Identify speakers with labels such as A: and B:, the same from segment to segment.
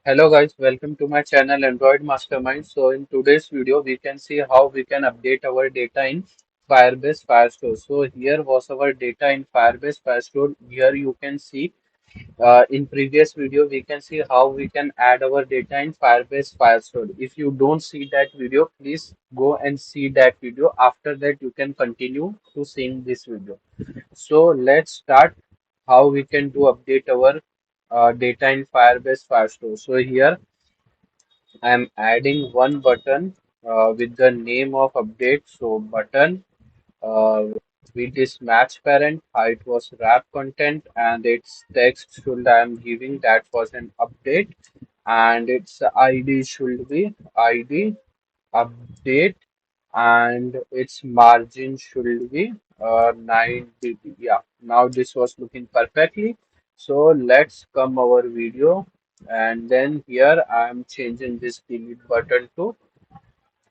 A: Hello guys, welcome to my channel Android Mastermind. So in today's video, we can see how we can update our data in Firebase Firestore. So here was our data in Firebase Firestore. Here you can see in previous video, we can see how we can add our data in Firebase Firestore. If you don't see that video, please go and see that video. After that, you can continue to seeing this video. So let's start how we can do update our data in Firebase Firestore. So here I am adding one button with the name of update. So button uh, with this match parent, height was wrap content, and its text should I am giving that was an update, and its ID should be ID update, and its margin should be 9 dB. Yeah, now this was looking perfectly. So let's come our video, and then here I am changing this delete button to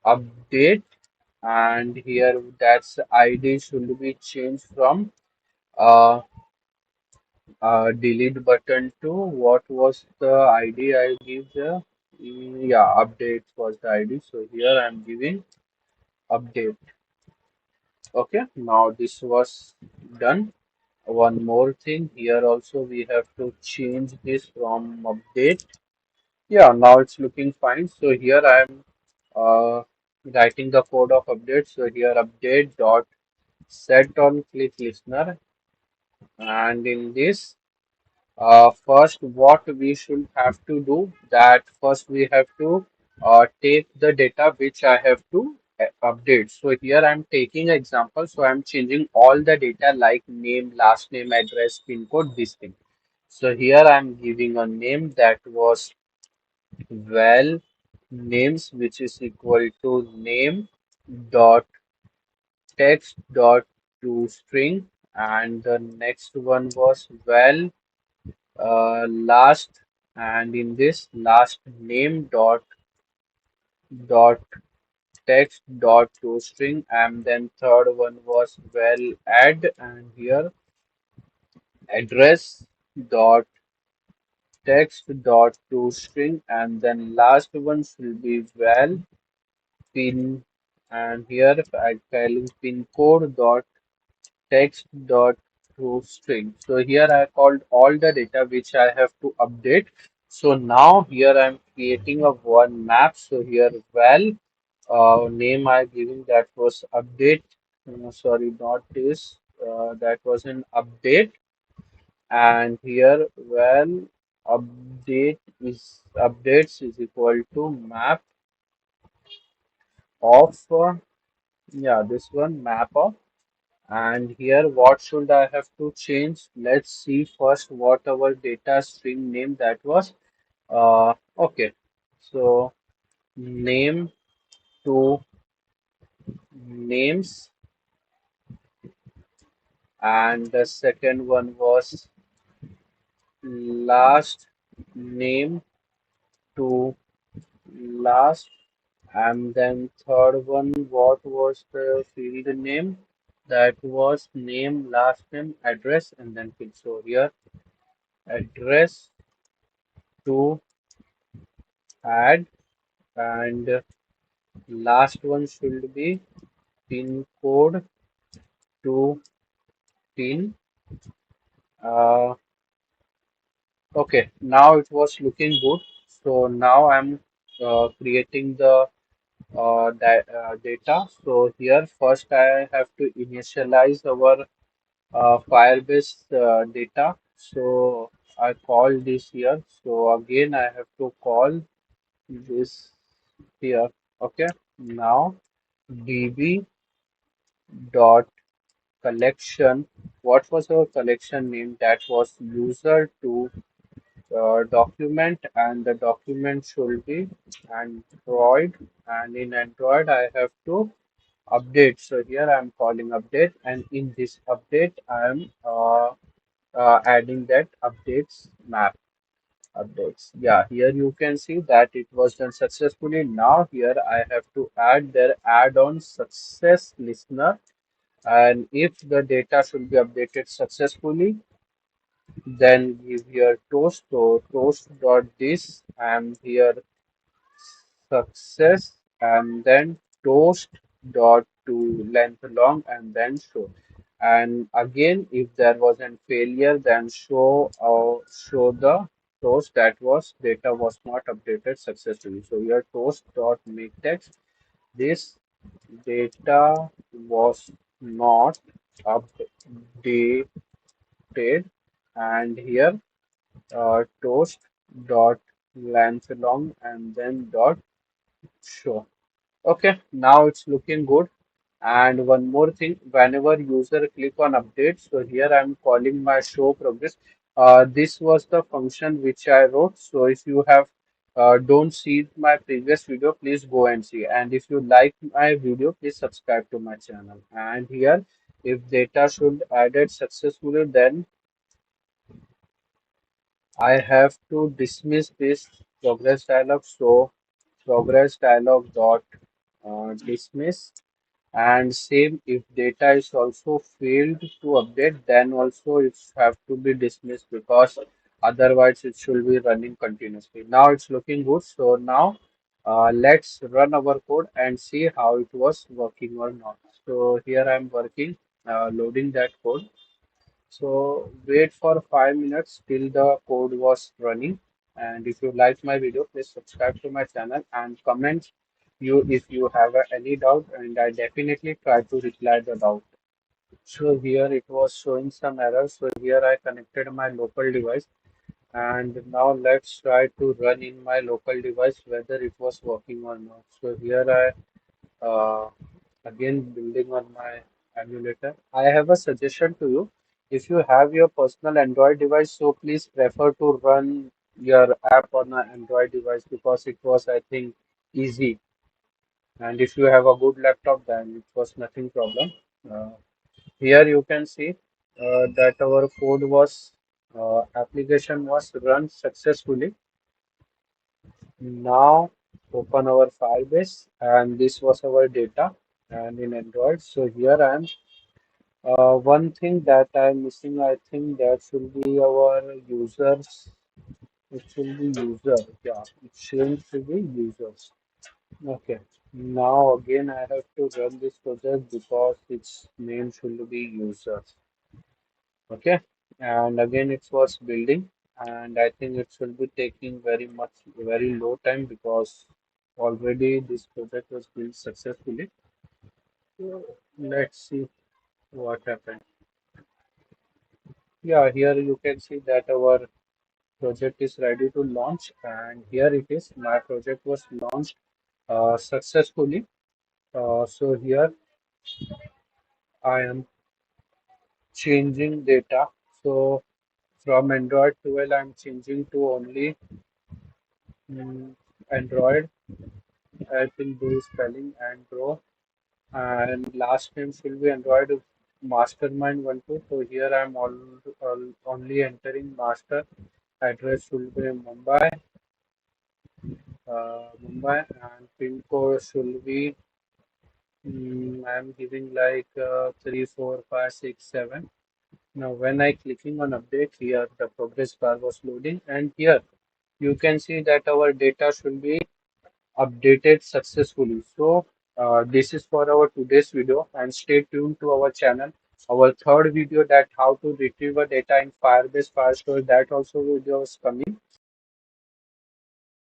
A: update, and here that's ID should be changed from uh, delete button to what was the ID I give there? Yeah, update was the ID. So here I'm giving update. Okay, now this was done. One more thing here also we have to change this from update. Yeah, now it's looking fine. So here I'm uh, writing the code of update. So here update dot set on click listener, and in this first what we should have to do that first we have to take the data which I have to update. So here I'm taking example, so I'm changing all the data like name, last name, address, pin code, this thing. So here I'm giving a name that was well names, which is equal to name dot text dot to string, and the next one was well last, and in this last name dot text dot to string, and then third one was well add, and here address dot text dot to string, and then last one should be well pin, and here I'm telling pin code dot text dot to string. So here I called all the data which I have to update. So now here I'm creating a one map. So here well name I giving that was update. Sorry, not this. That was an update. And here well updates is equal to map of yeah, this one map of. And here, what should I have to change? Let's see first what our data string name that was. Okay, so name to names, and the second one was last name to last, and then third one, what was the field name? That was name, last name, address, and then field. So here, address to add, and last one should be pin code to pin. Uh, okay, now it was looking good. So now I'm creating the data. So here first I have to initialize our Firebase data. So I call this here. So again I have to call this here. Okay, now db dot collection. What was our collection name? That was user to document, and the document should be Android, and in Android I have to update. So here I'm calling update, and in this update I am adding that updates map updates. Yeah, here you can see that it was done successfully. Now here I have to add their add-on success listener, and if the data should be updated successfully, then give here toast, so toast dot this, and here success, and then toast dot to length long, and then show. And again, if there was a failure, then show the toast that was data was not updated successfully. So here toast dot make text, this data was not updated, and here toast dot length long, and then dot show. Okay, now it's looking good. And one more thing, whenever user click on update, so here I'm calling my show progress. This was the function which I wrote. So if you have don't see my previous video, please go and see. And if you like my video, please subscribe to my channel. And here, if data should added successfully, then I have to dismiss this progress dialog. So progress dialog dot dismiss, and same if data is also failed to update, then also it's have to be dismissed because otherwise it should be running continuously. Now it's looking good. So now let's run our code and see how it was working or not. So here I'm working, loading that code. So wait for 5 minutes till the code was running. And if you like my video, please subscribe to my channel and comment you if you have any doubt, and I definitely try to reply the doubt. So here it was showing some errors. So here I connected my local device, and now let's try to run in my local device whether it was working or not. So here I again building on my emulator. I have a suggestion to you. If you have your personal Android device, so please prefer to run your app on an Android device because it was, I think, easy. And if you have a good laptop, then it was nothing problem. Uh, Here you can see that our code was application was run successfully. Now open our Firebase, and this was our data and in Android. So here I am. One thing that I'm missing, I think that should be our users. It should be user. Yeah, it should be users. Okay. Now again, I have to run this project because its name should be users. Okay. And again, it was building, and I think it should be taking very low time because already this project was built successfully. So let's see what happened. Yeah, here you can see that our project is ready to launch, and here it is. My project was launched successfully. So here I am changing data. So from Android 12, I'm changing to only Android. I think do spelling and grow, and last name should be Android Mastermind 12. So here I'm only entering master. Address should be Mumbai, and pin code should be I'm giving like 34567. Now when I clicking on update, here the progress bar was loading, and here you can see that our data should be updated successfully. So this is for our today's video, and stay tuned to our channel. Our third video, that how to retrieve a data in Firebase Firestore, that also video is coming.